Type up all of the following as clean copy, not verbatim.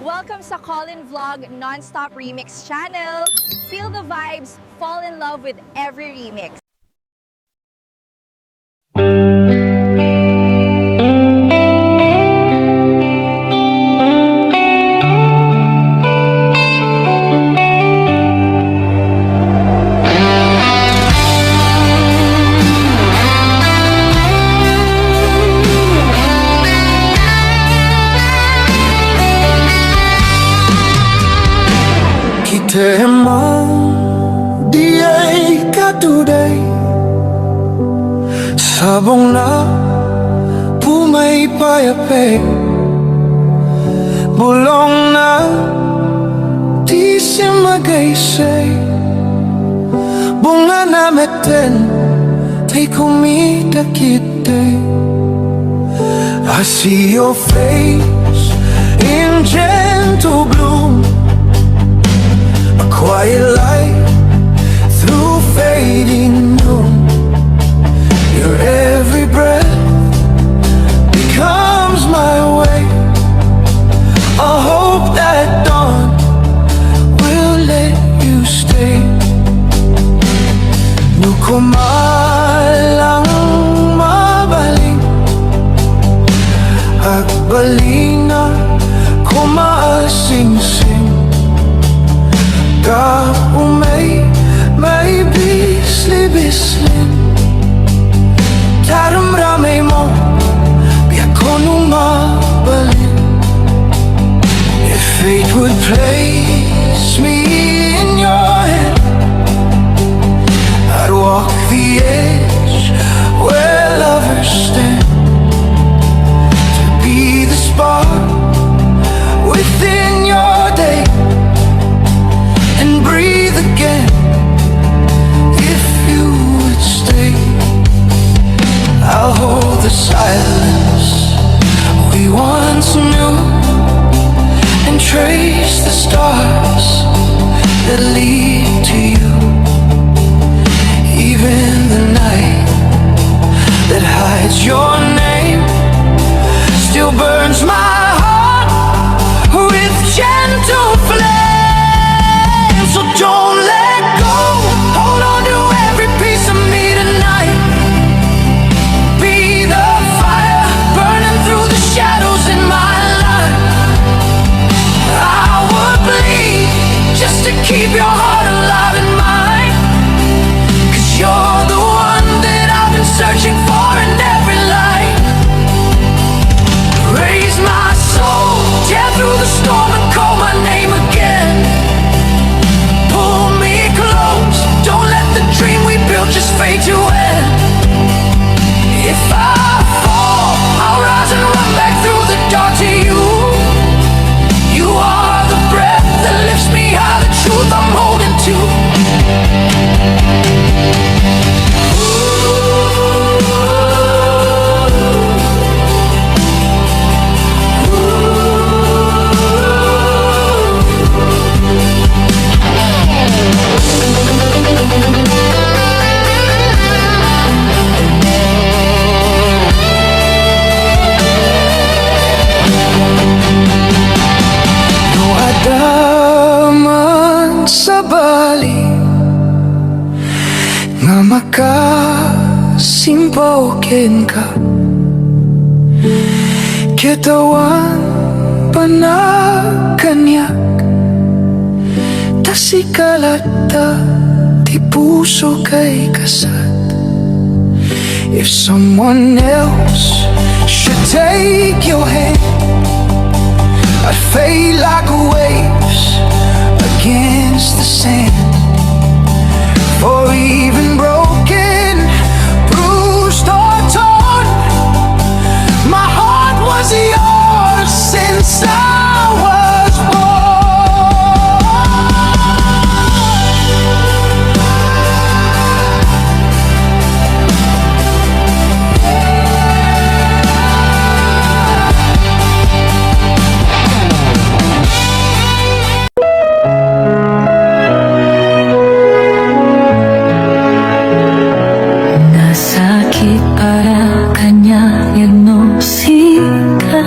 Welcome sa Colin Vlog Non-Stop Remix channel. Feel the vibes, fall in love with every remix. Kita emang dia today Sabong na pumay payape Bulong na di si magaysay Bunga na meten tay kumita kita I see your face in gentle bloom Quiet light through fading moon. Your every breath becomes my way. I hope that dawn will let you stay. Nuko malang mabaling Agbalina ko maasing-sing Kau may bisli-bislin Daram ramay mo biyak ko numabalin If fate would place me in your hand I'd walk the edge where lovers stand To be the spark within your day and breathe again if you would stay. I'll hold the silence we once knew and trace the stars that lead to you. Even the night that hides your name still burns my heart with gentle flame. So don't let go, hold on to every piece of me tonight. Be the fire burning through the shadows in my life. I would bleed just to keep your heart alive in mine. 'Cause you're the one that I've been searching for in every light. Raise my soul, tear through the storm and call my name again. Don't let the dream we built just fade to end. If I fall, I'll rise and run back through the dark to you. You are the breath that lifts me high, the truth I'm holding to. Nga makasimpokin ka Kitawan panakanyak Tasikalata di puso kay kasat If someone else should take your hand I'd fade like waves against the sand For even broken, bruised or torn My heart was yours since I was born Diagnosika,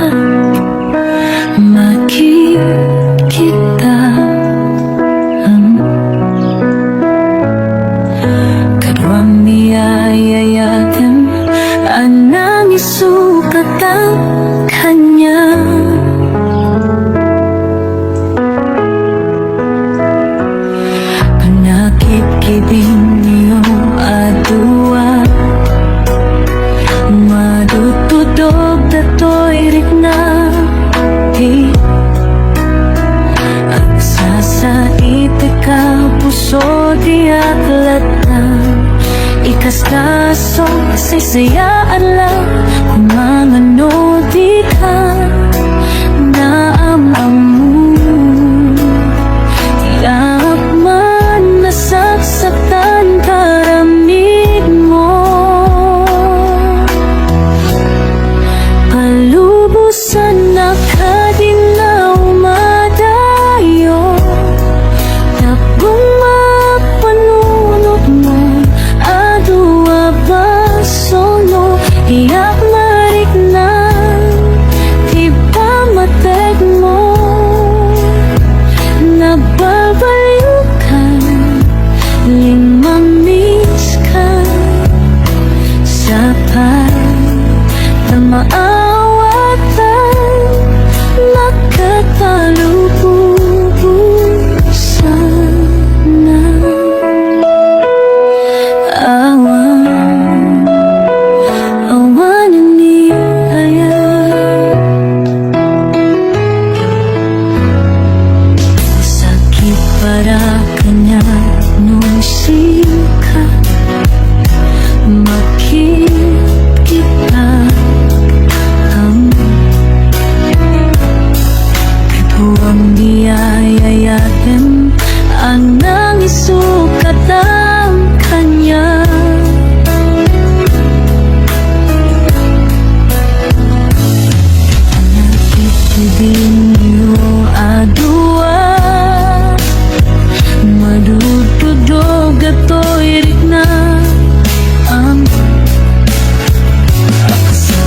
maki Kastaso, saysayaan lang kung mangano di ka naamamu. Tiyak man nasaksaktan karamig mo, palubusan na ka din na umadayo. Tapong mapanunod mo adua basono, iyak marik na di ba matek mo. Nababaliw ka, limamiss ka sa pagkamaawatan, nakatalubusan na. Awan, awan ang niyaya, sakit para kanya nung sika. Makikita ang buwang diyayayatin ang nangisukat ang kanya. Nakitibin niyo adua, madududog ato'y rikna ang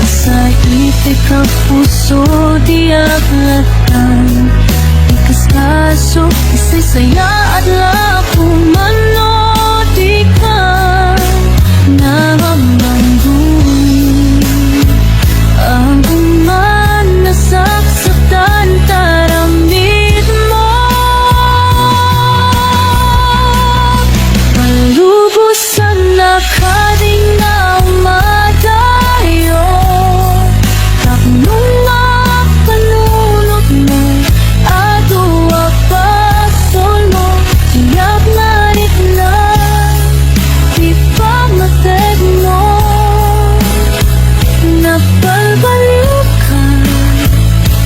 sa itik ang puso di aglatan. Ikastaso, isaysaya at lakumano di ka namamangguin. Ang uman nasaksaktan taramid mo, palubusan na ka din na umadayo. Tapnong mapanunod mo adua basono, tiyak marik na di pa matek mo. Napabaliw ka,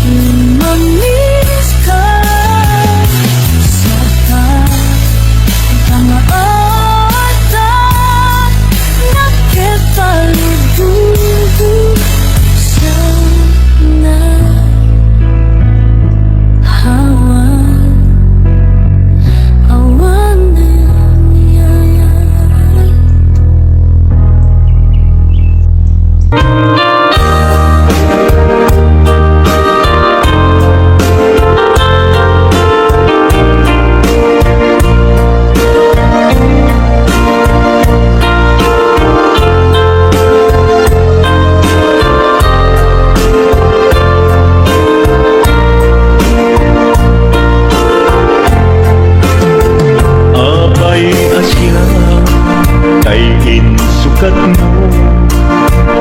lumamiss ka sa pagkamaawatan, nakitalubusan na. Awan, awan na niyaya. Abay asya kay insukat mo,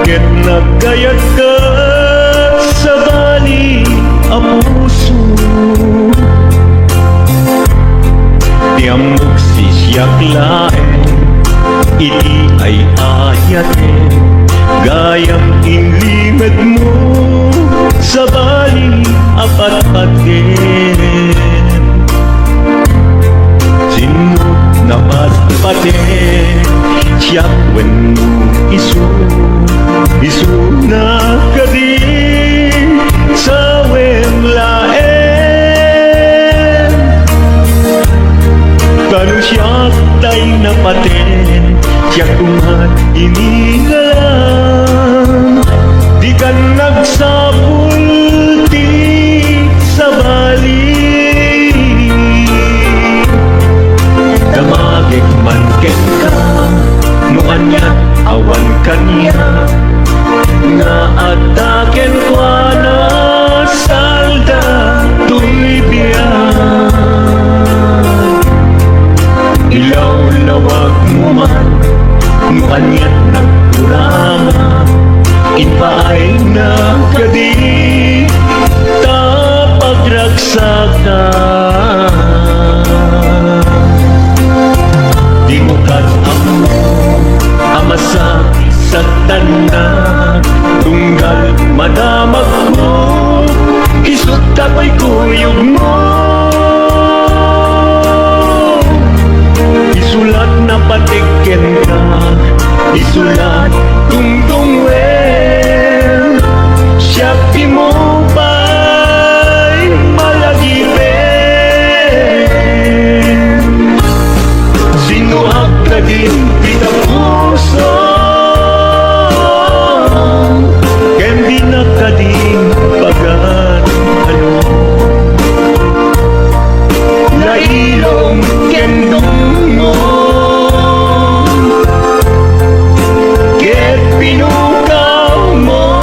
ket nagkayat ka sa bali a puso. Tiamok sisyak laen, iti ay ayaten, gayam inlimad mo sa bali apat-paten. Sinut na patpaten, siyak wen mo isu na kadi sa wemlaen. Kanu siyak tay napaten, siyak umat inigalan, di ka nagsapulti sa bali. Damagik man ken ka, nuanyat awan kanya, nga ataken kwa na salda tuy biyan. Ilaw-lawag mo man, nuanyat nagkurama, inpaay na kadi tapagragsakan. Di mo kat ang Ilan na tunggal madamak ko, isut ako'y kuyog mo. Isulat na patiken ka, isulat tungtung well, siya mo ba'y malagipin? Sinuhak na din kita puso, kendi na ka din pagan ano. Lailong kendong mo, ket pinukaw mo,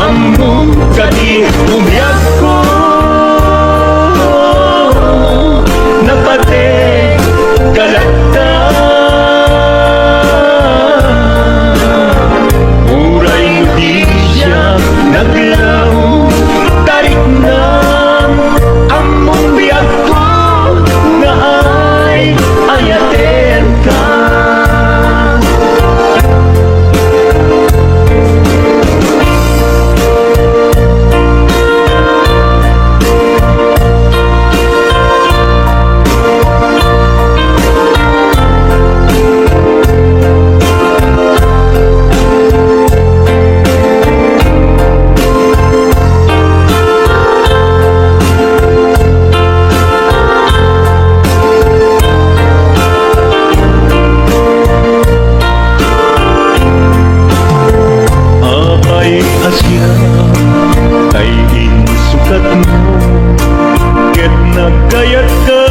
among kadi umyak ko, napate kalakta. Uray mo di siya naglaw, tarik na among biyak ko, nga ay ayaten ka. Abay asya kay insukat mo, ket nagkayat ka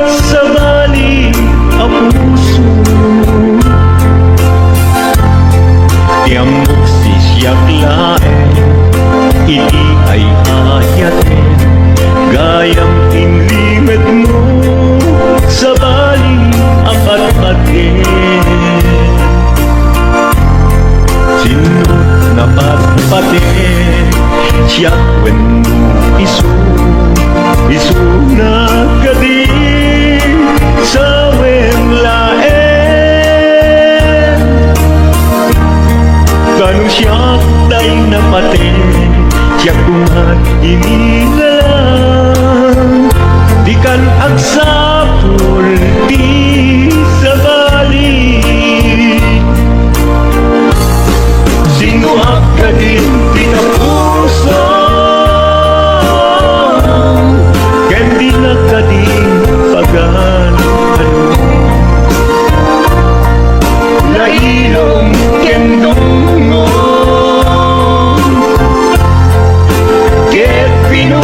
sa bali ang puso. Tiamok si siyak laeng, iti ay ayaten, gayang inlimet mo sa bali ang patpatin. Sinut na patpatin, siya wenno isu na kadi sa wenlaen. Kanu siya day napatin, siya kumat inilalang, di kan agsapol di sa balik. Sinuhak ka din pinapuso, kendi na ka din pagan ano. Lailong kendong mo, ket pinu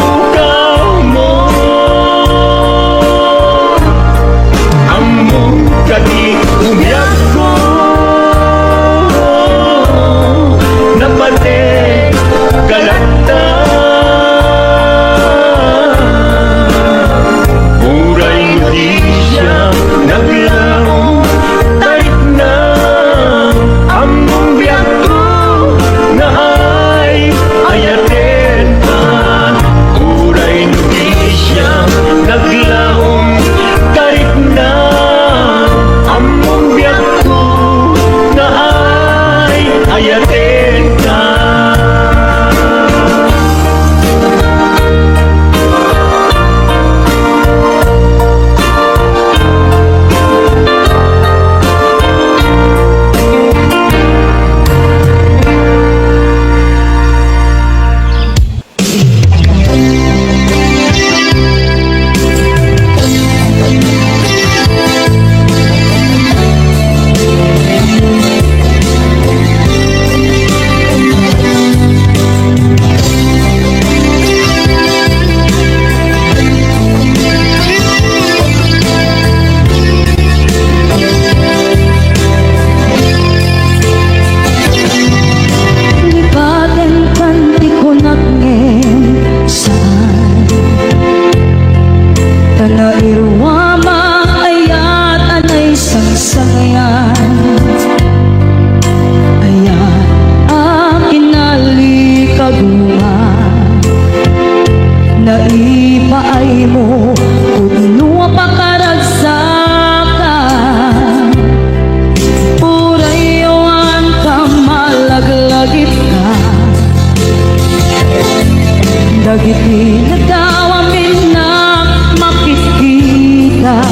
Dagiti na daw amin na makikita,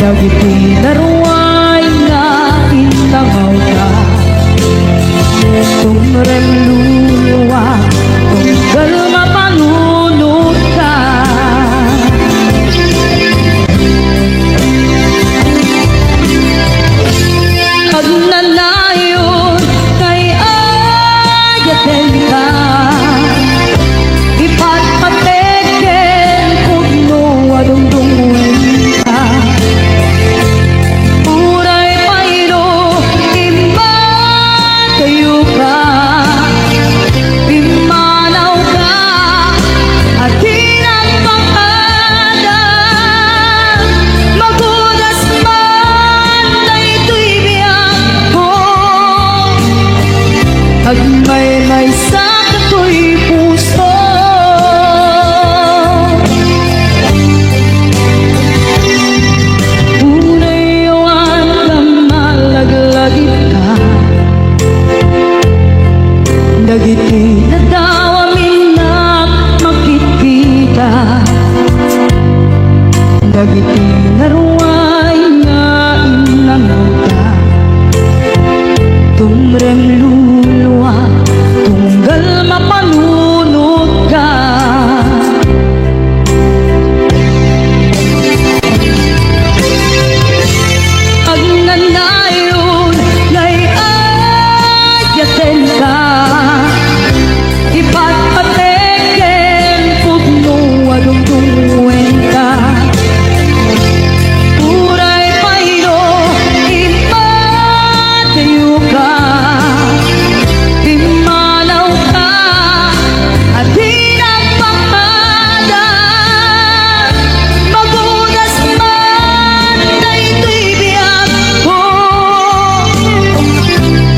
dagiti naruay na intangaw ka, tumrem luluwa, tunggal mapanunod ka. Pag nanayon kay ayaten ka, ipatpateken pugno adungdungan ka. Uray payro imba kayo ka, imanaw ka at tinagpakada. Magudas man na ito'y biyak ko, agmay-may sa kato'y puso. Unayawan ka malaglagit ka, dagiti na daw amin na makikita, dagiti naruay nga inangaw ka, tumrem luluwa, tunggal mapanunod ka. Pag nanayon nga'y ayaten ka, ipatpateken pugno adungdungen ka. Uray payro ipatayo ka, imanaw ka at tinagpakada. Magudas man na ito'y biyak ko,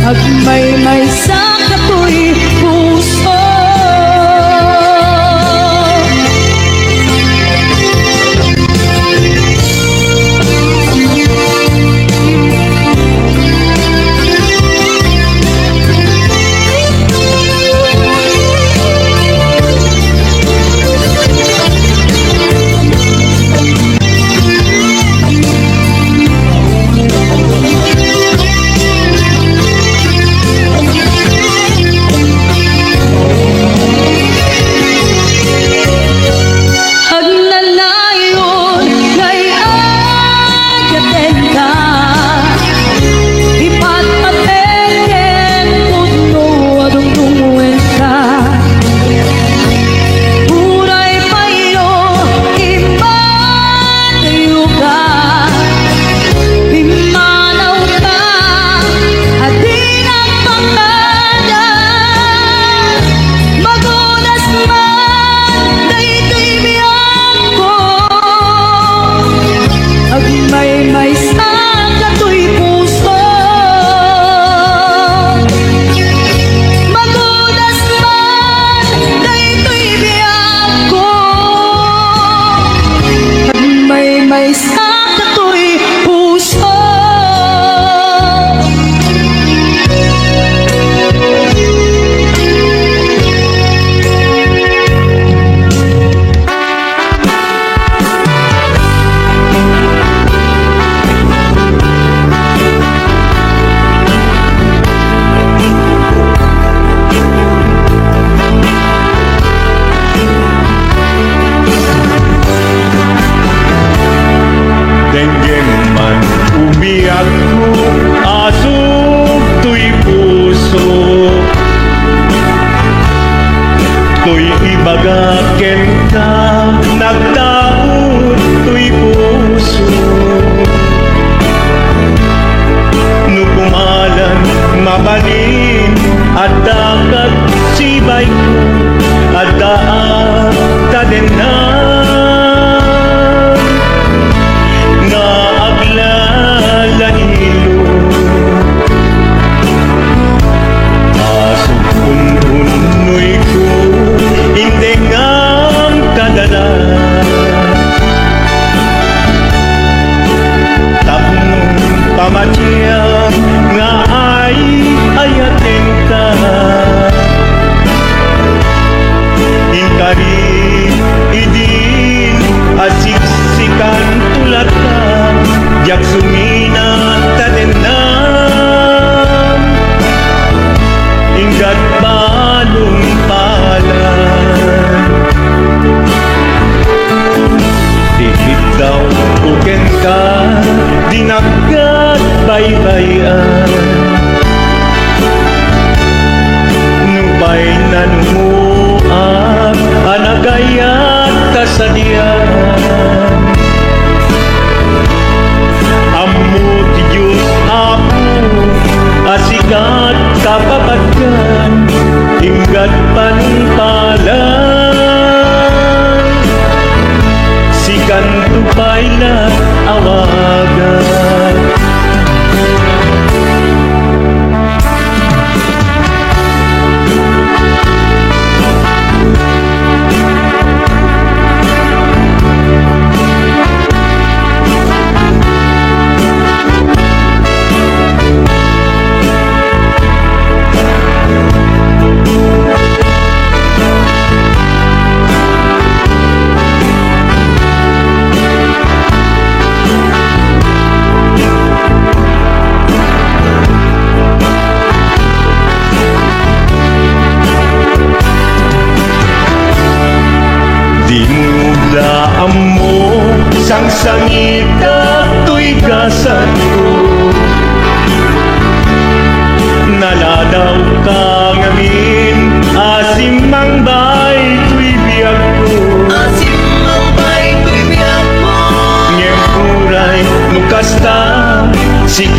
agmay-may sa kato'y puso. Pag nanayon nga'y ayaten ka, ipatpateken pugno adungdungen ka. Uray payro ipatayo ka, imanaw ka at tinagpakada. Magudas man na ito'y biyak ko, agmay-may sa kato'y puso. Magudas man na ito'y biyak ko, agmay-may sa kato'y puso. Denggeng man umiyak ko, asog to'y puso. To'y ibagaken ka, nagtaon to'y puso. Nukumalan mabalin at dakat sibay ko, at daan tadenan nga aglalahilo. Asog un'unoy ko, hindi ngang kadala. Tapnong pamatya nga ay ayaten ka,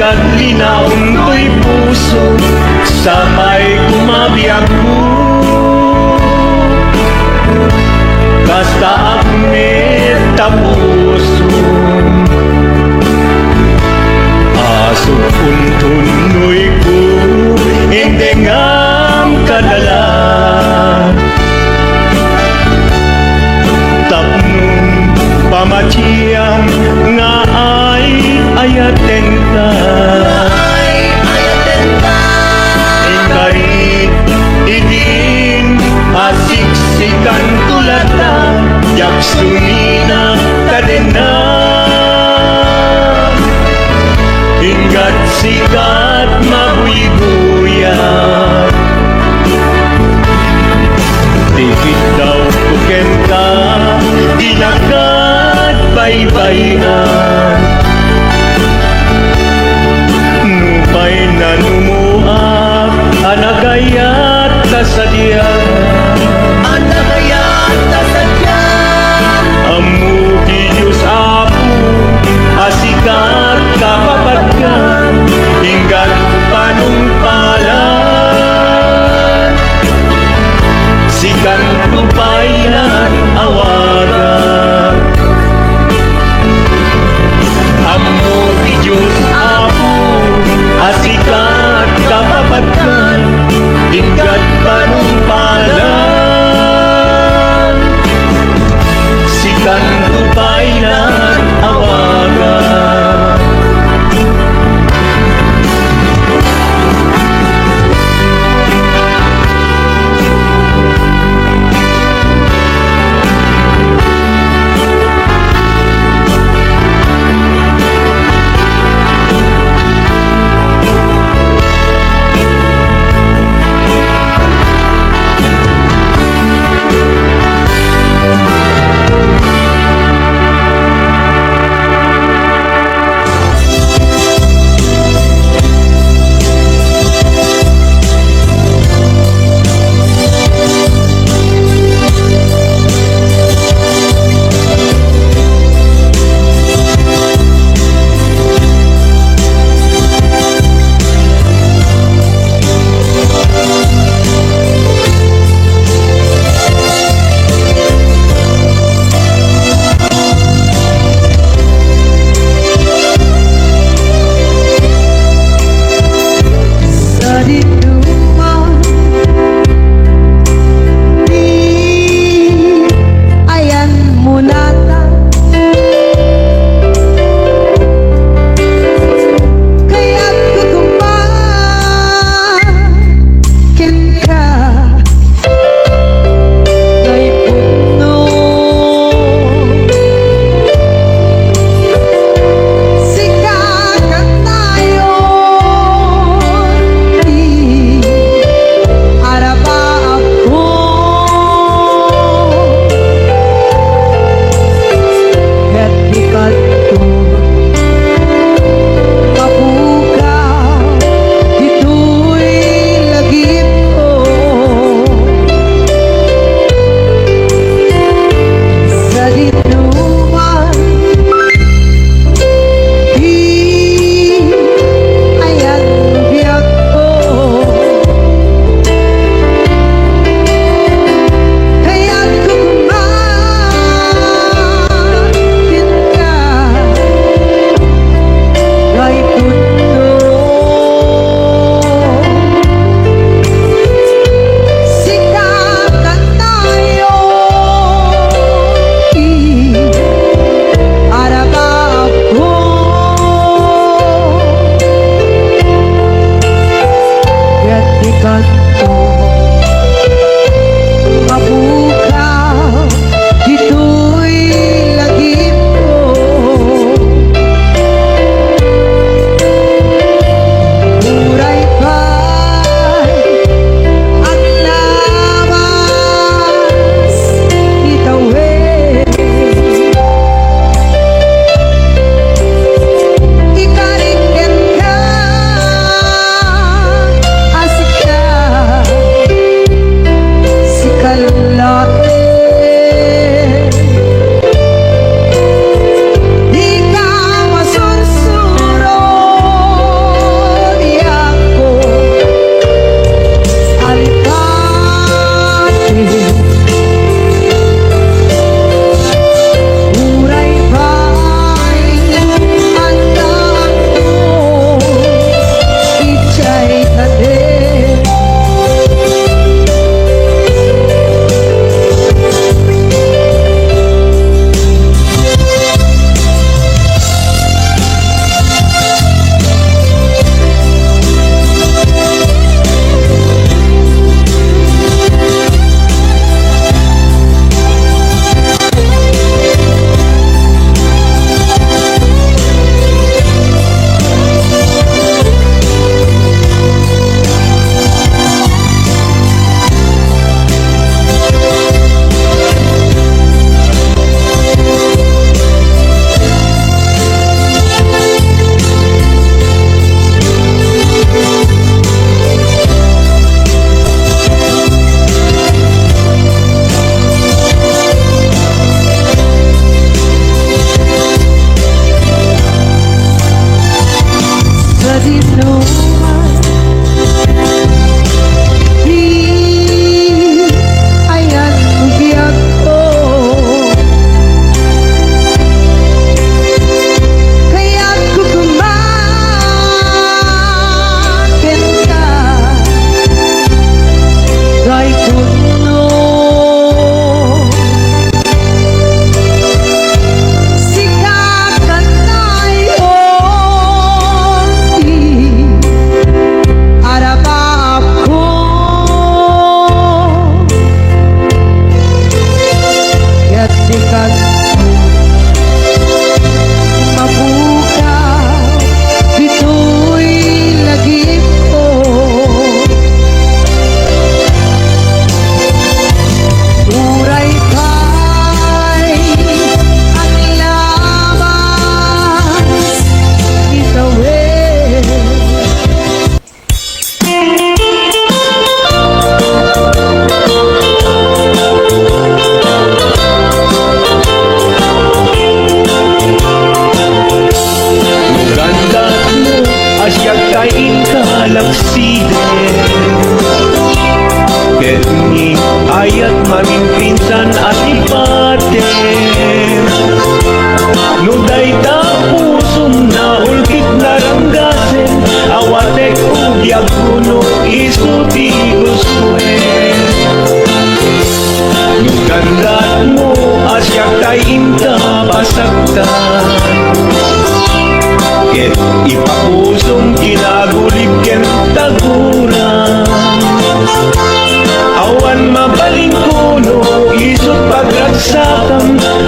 kaglinaw to'y puso sa may kumabiyag mo. Kasta akmet tapuso asok untunoy ko indengam kadalan tapnong pamatiyang nga ay ayaten ka ingkarit idin asiksikan tulatan yak sumina kadena hinggat sikat mabuiguyan dikit daw tuken ka ginagad baybayan nupay na numuak anagayat kasadyan amuki Diyos apo asikat kapapagkan hinggat panumpalan sikan tupayan awagan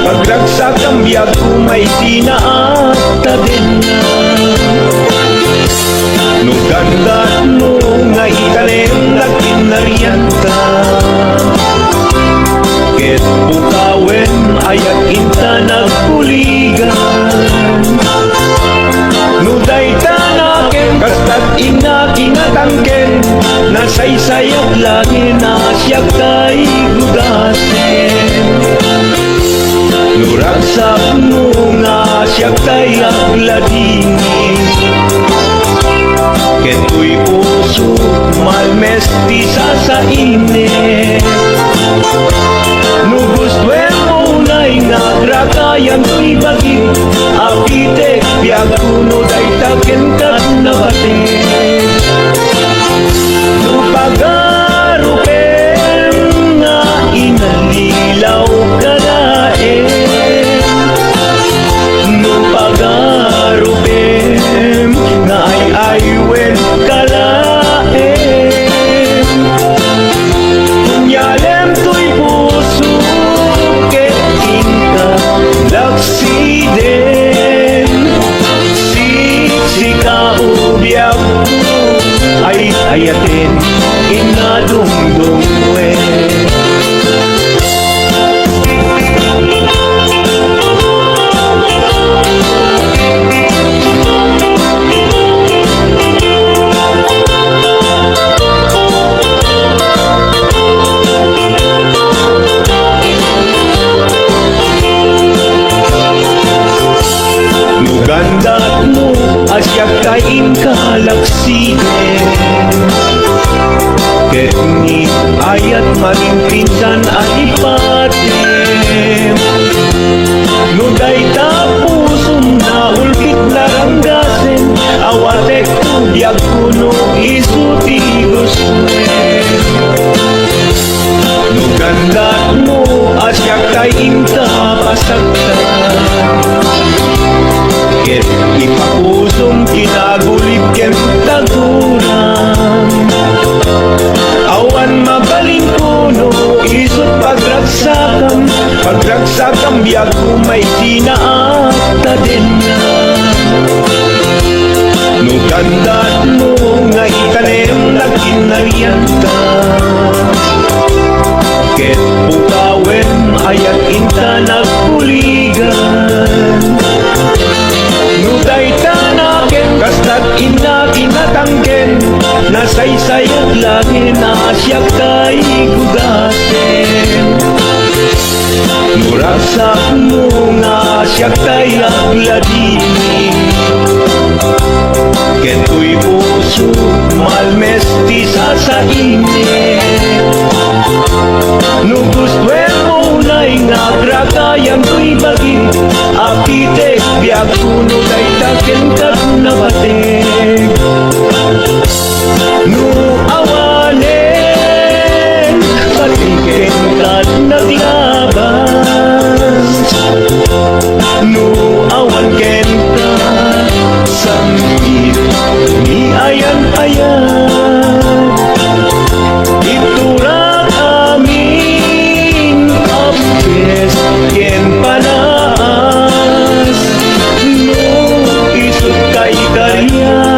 pagragsakam biag kumay tinaata din na. Nung ganda mo nga ikalim na kinarianta, ket bukawen ayat inta nagpuligan. Nuday tanaken kastat ina kinatangken, nasaysayat lagi na siya kay gudasen. Nuragsak mo nga siya kay agladini, keto'y puso malmestisa sa init. Nugustwen mo na'y nagragayan ko'y bagi, apitek biag kuno day taken kat na batin. Nupagarupen nga inalilaw ka laen, nupagarupen nga ay aywen ka laen. Kunyalem to'y puso ket inka laksiden, sika ubiag ay ayatin inadungdungwe. Nugandat mo asyak kain kalaksiden, ket ni ayat maging pinsan alipatin. Nuday tapusum na ulkit naranggasen, awatek tubyag kuno isuti guswen. Nugandat mo asyak kain kapasagtan, ket ipapusong kinagulip kem taguran. Awan mabaling kuno isut pagragsakam biag kumay tinaata din na. Nugandat mo nga ikalim na kinarianta, ket bukawen ayat inta nagpuligan. Nuday tanaken kastat ina kinatangken, nasaysayat lagi na siya kay gudasen. Nurasak mo nga siya kay agladini, keto'y puso malmestisa sa init. Nugustwen mo na'y nagragayan ko'y bagi, apitek biag kuno day taken kat na batik. Nu awanen patiken kat naglabas, nu awan ken ka sangit ni ayan-ayan. Iturak amin apes ken panas, no isut kay karya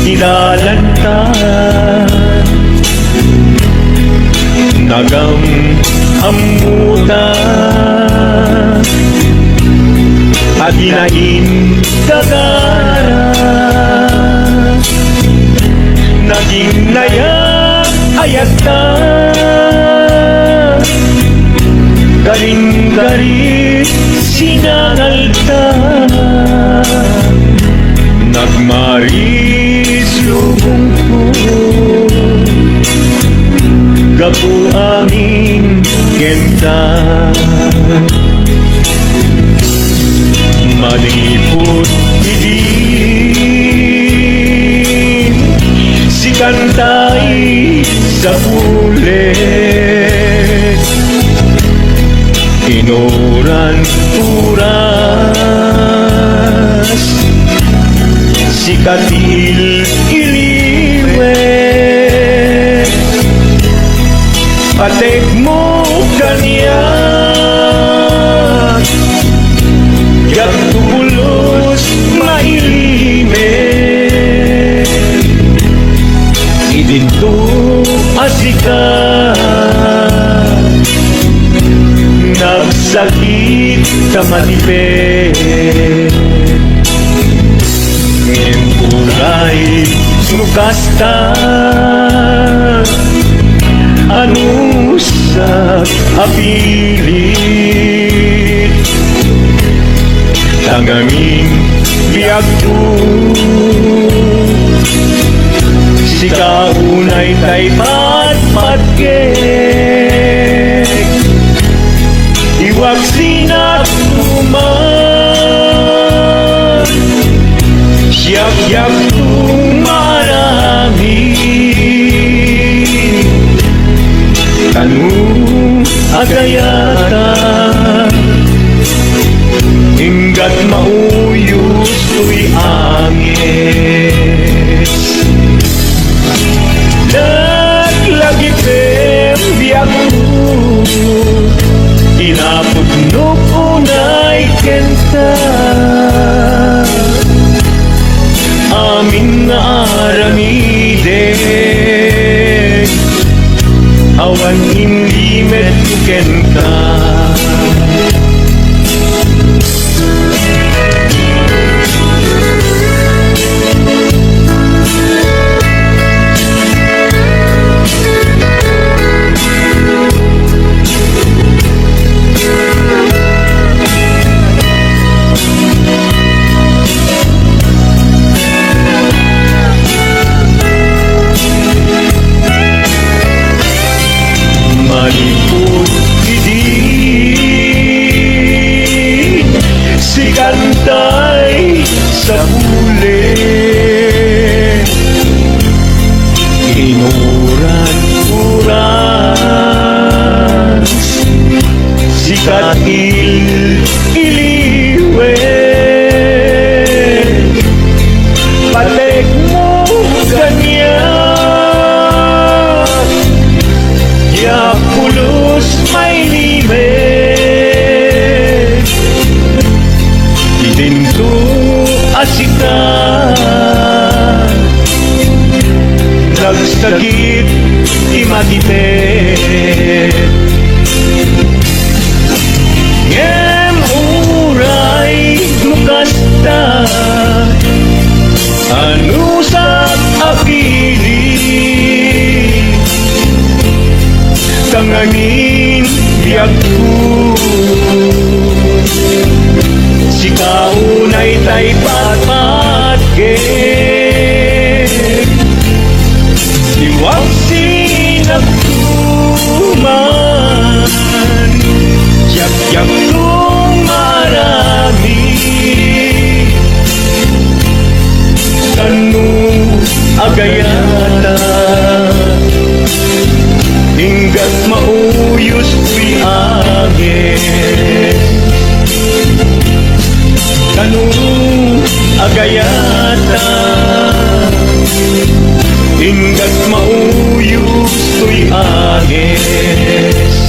sinalanta nagang amuta at inain kagara naging nayak ayata galing-galing sinangalta nagmaris lubong ko gapu aming genta malipot ibig si kantay sa ulit inuran uras si katil iliwe patek mo kanya yak tulos mailime idinto asika nagsakit ka manipet ngayong kulay sumukasta ano sa apilit tangaming biyak ko si kaunay tay patpatgek iwag sinat tuman siyak-yak tumarami kanu agayata hinggat mauyos tuy angis naglagi biyak ko inapudnok unay kenta aming aramiden awan imlimet kenta malipot hindi si kantay sa huli inuran-uran si katil iliwe patek mo kanya ya pulos may limet itinto asika nagsagit imatipet ngem uray lukasta ano sa apili tangangin biyak ko si kaunay tay patpatgek iwag sinagtuman yak-yak kong marami kanu agayata hinggat mauyos tuy agis kanu agayata hinggat mauyos tuy agis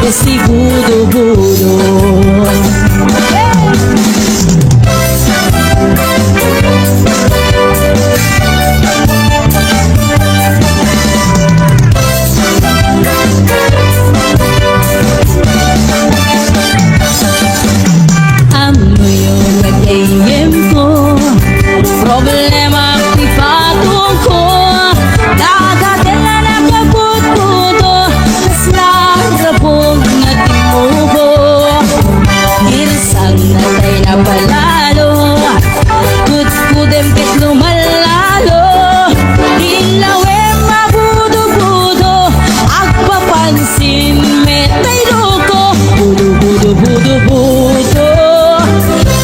si budo-budo. Amo yung nag-aim ko, problema pifatong ko. Dadating na nagkaput-puto, tas nagrapong natimubo. Girsang natay na palalo, kut-kudem pit lumalalo. Ilawe mabudo-budo, agpapansin metay loko. Budo-budo-budo-budo,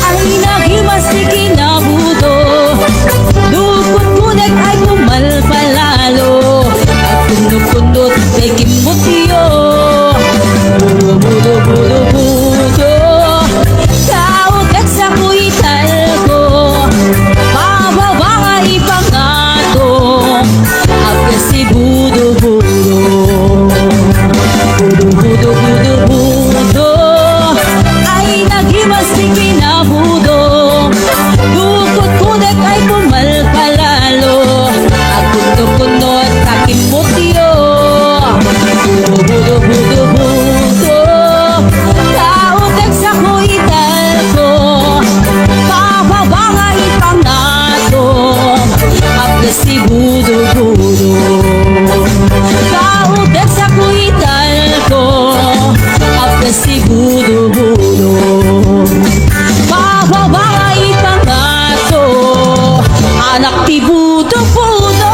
ay naghimastik kinabudo. Lupot kunek ay tumalpalalo, at kundot-kundot ay kimutyo. Budo-budo-budo-budo, kautek sa kuital ko, mababa nga ipangato, agka si budo-budo. Budo-budo-budo-budo, ay naghimastik kinabudo. Lukot kunek ay pumalpalalo, at kundot-kundot kakimutyo. Budo-budo-budo-budo, kautek sa kuital ko, mababa nga ipangato, agka si budo-budo. Kautek sa kuital ko, agka si budo-budo. Mababa nga ipangato, anak ti budo-budo.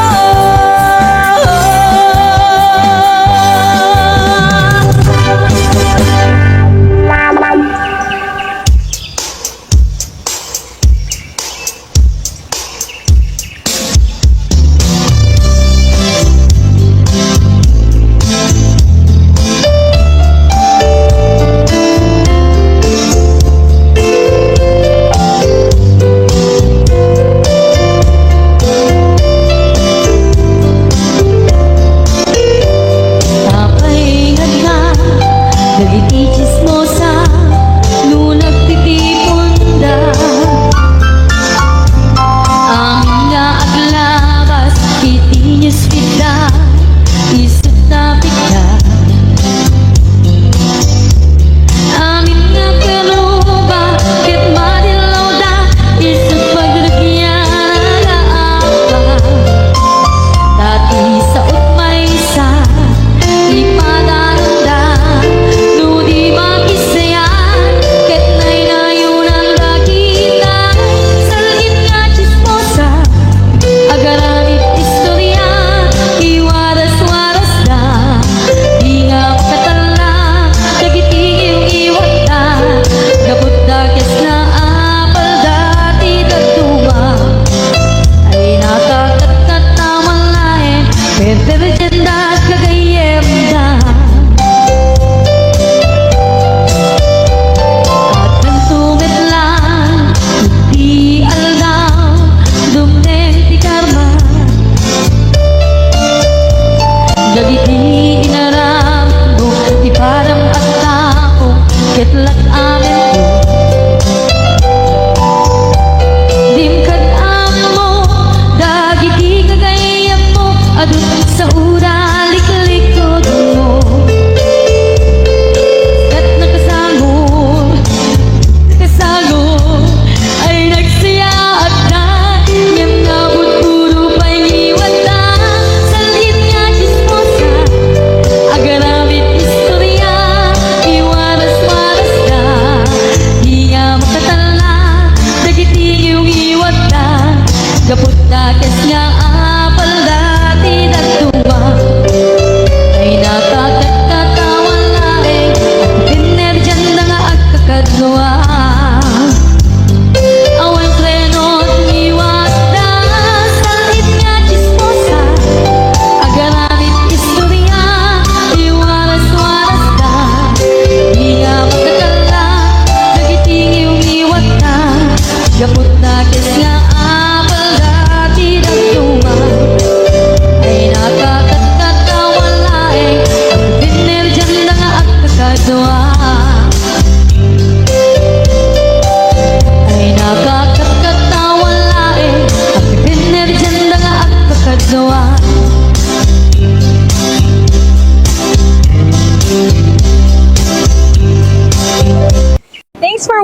Tapay nga dagiti chismosa, no nagtitipon-da. Amin nga aglabas, iti niyos kita, isut na pigla. Amin nga pero bakit madilaw da, isut paglagyan na apa. Dati sa utmay sa ipadaranda, no di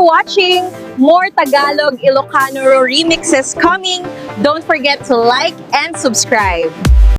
watching. More Tagalog Ilocano remixes coming. Don't forget to like and subscribe.